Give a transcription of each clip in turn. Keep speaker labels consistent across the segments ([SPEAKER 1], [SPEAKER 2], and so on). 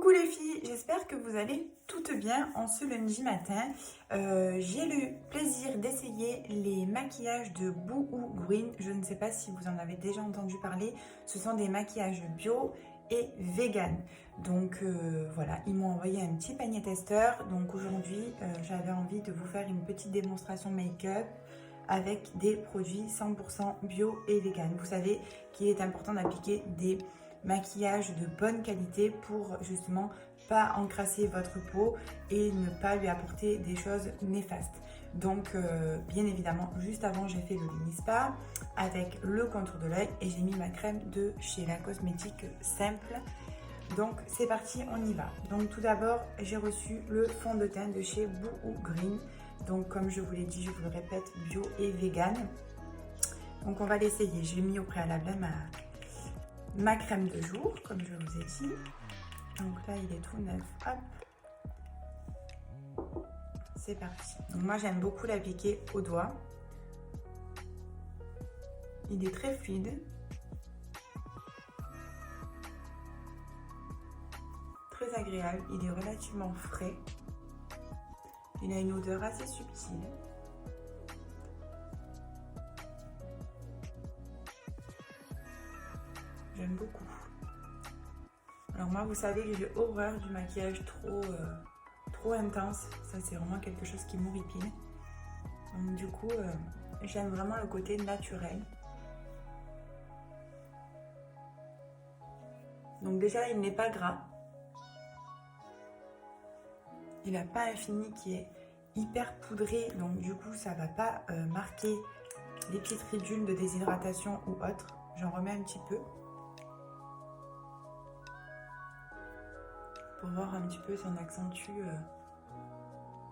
[SPEAKER 1] Coucou les filles, j'espère que vous allez toutes bien en ce lundi matin. J'ai le plaisir d'essayer les maquillages de Boohoo Green. Je ne sais pas si vous en avez déjà entendu parler. Ce sont des maquillages bio et vegan. Donc voilà, ils m'ont envoyé un petit panier testeur. Donc aujourd'hui, j'avais envie de vous faire une petite démonstration make-up avec des produits 100% bio et vegan. Vous savez qu'il est important d'appliquer des maquillage de bonne qualité pour justement pas encrasser votre peau et ne pas lui apporter des choses néfastes. Donc bien évidemment, juste avant, j'ai fait le Lumispa avec le contour de l'œil et j'ai mis ma crème de chez La Cosmétique Simple. Donc c'est parti, on y va. Donc tout d'abord, j'ai reçu le fond de teint de chez Boohoo Green. Donc comme je vous l'ai dit, je vous le répète, bio et vegan. Donc on va l'essayer. J'ai mis au préalable ma crème de jour, comme je vous ai dit. Donc là, il est tout neuf. Hop. C'est parti. Donc moi, j'aime beaucoup l'appliquer au doigt. Il est très fluide. Très agréable. Il est relativement frais. Il a une odeur assez subtile. J'aime beaucoup. Alors moi, vous savez que j'ai horreur du maquillage trop intense. Ça, c'est vraiment quelque chose qui m'horripile. Donc du coup, j'aime vraiment le côté naturel. Donc déjà, il n'est pas gras. Il n'a pas un fini qui est hyper poudré. Donc du coup, ça ne va pas marquer les petites ridules de déshydratation ou autre. J'en remets un petit peu. Pour voir un petit peu si on accentue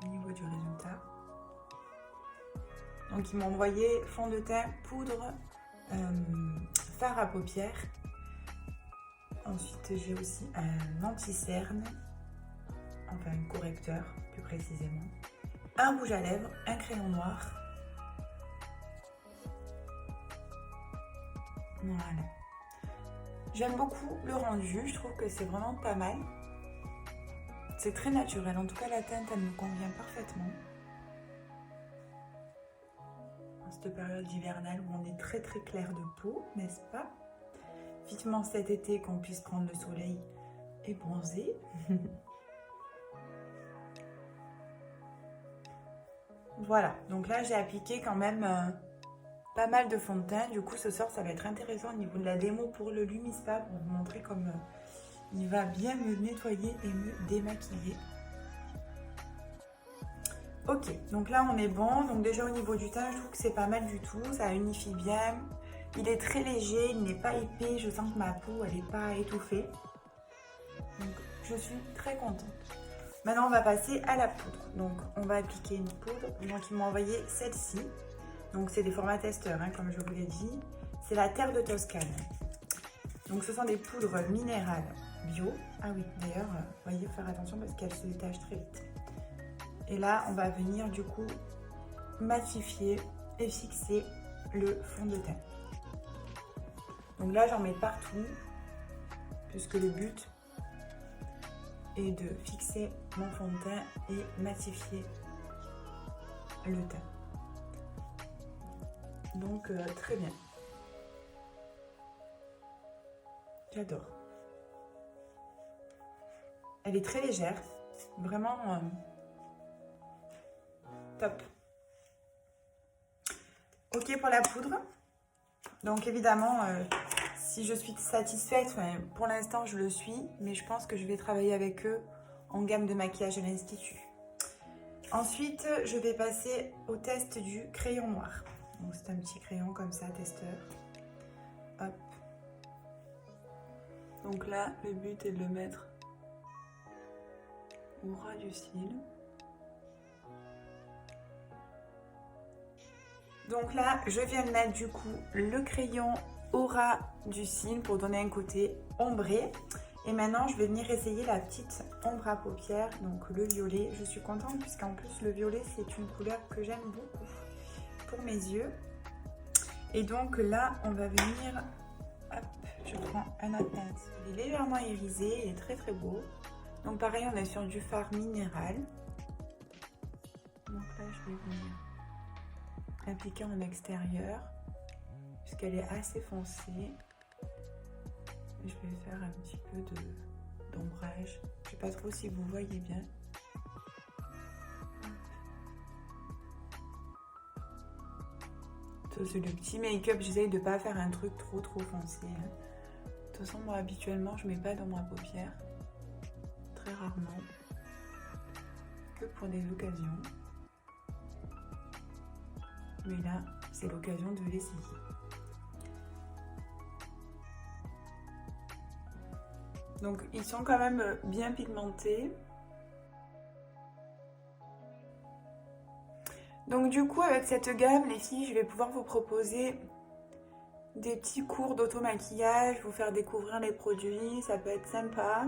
[SPEAKER 1] au niveau du résultat. Donc ils m'ont envoyé fond de teint, poudre, fard à paupières. Ensuite j'ai aussi un anti-cerne, enfin un correcteur plus précisément. Un rouge à lèvres, un crayon noir. Voilà. J'aime beaucoup le rendu, je trouve que c'est vraiment pas mal. C'est très naturel, en tout cas la teinte elle me convient parfaitement. En cette période hivernale où on est très clair de peau, n'est-ce pas? Vivement cet été qu'on puisse prendre le soleil et bronzer. Voilà, donc là j'ai appliqué quand même pas mal de fond de teint. Du coup ce soir ça va être intéressant au niveau de la démo pour le Lumispa pour vous montrer comme il va bien me nettoyer et me démaquiller. Ok, donc là on est bon. Donc déjà au niveau du teint, je trouve que c'est pas mal du tout. Ça unifie bien. Il est très léger, il n'est pas épais. Je sens que ma peau, elle n'est pas étouffée. Donc je suis très contente. Maintenant on va passer à la poudre. Donc on va appliquer une poudre. Donc ils m'ont envoyé celle-ci. Donc c'est des formats testeurs, hein, comme je vous l'ai dit. C'est la Terre de Toscane. Donc ce sont des poudres minérales bio. Ah oui, d'ailleurs, voyez, faire attention parce qu'elles se détachent très vite. Et là, on va venir du coup matifier et fixer le fond de teint. Donc là, j'en mets partout puisque le but est de fixer mon fond de teint et matifier le teint. Donc très bien. J'adore. Elle est très légère, vraiment top. Ok pour la poudre. Donc évidemment, si je suis satisfaite, pour l'instant je le suis, mais je pense que je vais travailler avec eux en gamme de maquillage à l'Institut. Ensuite, je vais passer au test du crayon noir. Donc c'est un petit crayon comme ça, testeur. Hop. Donc là, le but est de le mettre au ras du cil. Donc là, je viens de mettre du coup le crayon au ras du cil pour donner un côté ombré. Et maintenant, je vais venir essayer la petite ombre à paupières, donc le violet. Je suis contente puisqu'en plus, le violet, c'est une couleur que j'aime beaucoup pour mes yeux. Et donc là, on va venir... Hop, je prends un autre pince. Il est légèrement irisé, il est très beau. Donc pareil, on est sur du fard minéral. Donc là, je vais venir appliquer en extérieur, puisqu'elle est assez foncée. Je vais faire un petit peu d'ombrage. Je ne sais pas trop si vous voyez bien. C'est le petit make-up, j'essaye de ne pas faire un truc trop foncé. De toute façon, moi habituellement, je ne mets pas dans ma paupière. Très rarement. Que pour des occasions. Mais là, c'est l'occasion de l'essayer. Donc, ils sont quand même bien pigmentés. Donc, du coup, avec cette gamme, les filles, je vais pouvoir vous proposer des petits cours d'auto-maquillage, vous faire découvrir les produits, ça peut être sympa.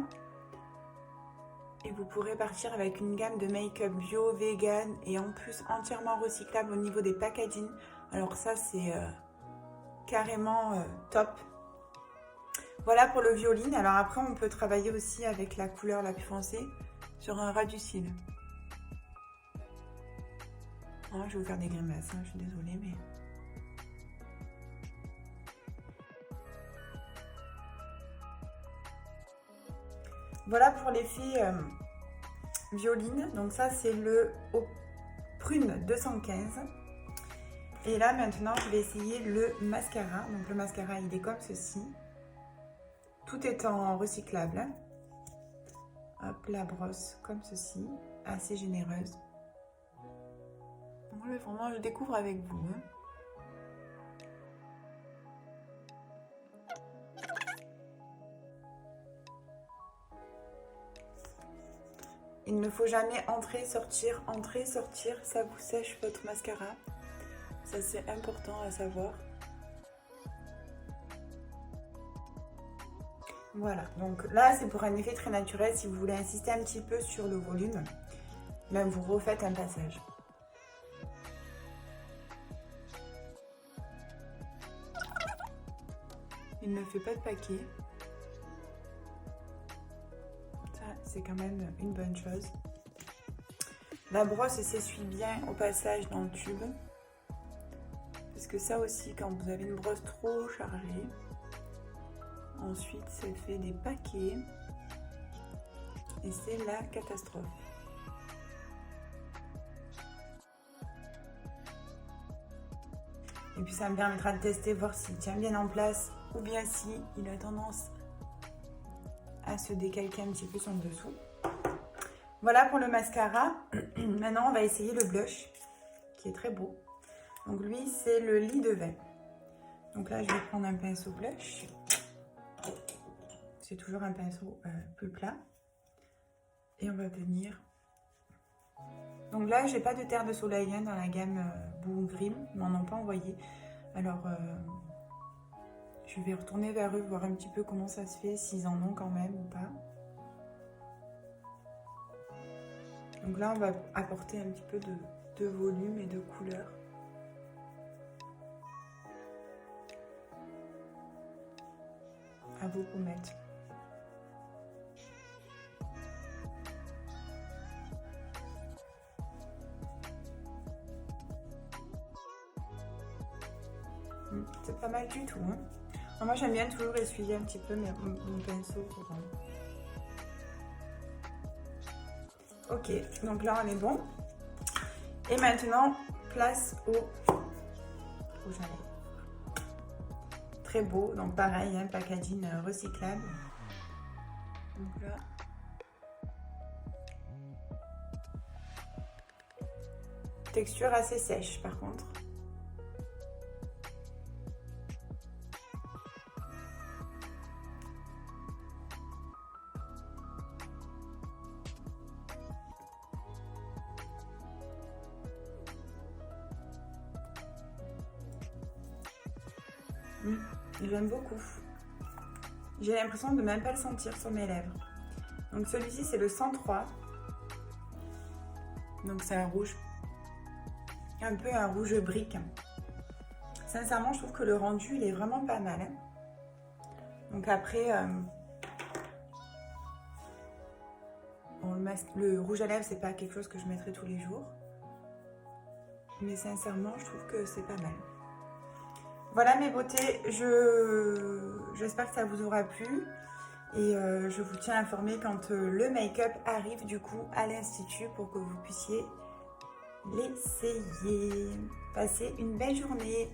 [SPEAKER 1] Et vous pourrez partir avec une gamme de make-up bio, vegan et en plus entièrement recyclable au niveau des packaging. Alors ça, c'est carrément top. Voilà pour le violine. Alors après, on peut travailler aussi avec la couleur la plus foncée sur un ras du cil. Oh, je vais vous faire des grimaces, hein, je suis désolée, mais... Voilà pour l'effet violine. Donc ça, c'est le Prune 215. Et là, maintenant, je vais essayer le mascara. Donc le mascara, il est comme ceci. Tout est en recyclable. Hop, la brosse comme ceci. Assez généreuse. Donc, vraiment, je découvre avec vous. Hein. Il ne faut jamais entrer, sortir, ça vous sèche votre mascara. Ça, c'est important à savoir. Voilà, donc là, c'est pour un effet très naturel. Si vous voulez insister un petit peu sur le volume, là, vous refaites un passage. Il ne fait pas de paquet. C'est quand même une bonne chose. La brosse s'essuie bien au passage dans le tube. Parce que ça aussi, quand vous avez une brosse trop chargée, ensuite ça fait des paquets. Et c'est la catastrophe. Et puis ça me permettra de tester, voir s'il tient bien en place ou bien si il a tendance à se décalquer un petit peu sur le dessous. Voilà pour le mascara. Maintenant, on va essayer le blush, qui est très beau. Donc lui, c'est le lit de vin. Donc là, je vais prendre un pinceau blush. C'est toujours un pinceau plus plat. Et on va venir... Donc là, j'ai pas de terre de soleil hein, dans la gamme Boo Grim. Ils m'en ont pas envoyé. Alors... je vais retourner vers eux, voir un petit peu comment ça se fait, s'ils en ont quand même ou pas. Donc là, on va apporter un petit peu de volume et de couleur. À vos pommettes. C'est pas mal du tout. Hein. Moi, j'aime bien toujours essuyer un petit peu mon pinceau pour... Ok, donc là, on est bon. Et maintenant, place au rouge à lèvres. Très beau, donc pareil, hein, packaging recyclable. Donc là... Texture assez sèche, par contre. J'aime beaucoup. J'ai l'impression de même pas le sentir sur mes lèvres. Donc celui-ci c'est le 103. Donc c'est un rouge, un peu un rouge brique. Sincèrement, je trouve que le rendu il est vraiment pas mal. Hein. Donc après, le rouge à lèvres, c'est pas quelque chose que je mettrai tous les jours. Mais sincèrement, je trouve que c'est pas mal. Voilà mes beautés, j'espère que ça vous aura plu. Et je vous tiens informé quand le make-up arrive du coup à l'institut pour que vous puissiez l'essayer. Passez une belle journée.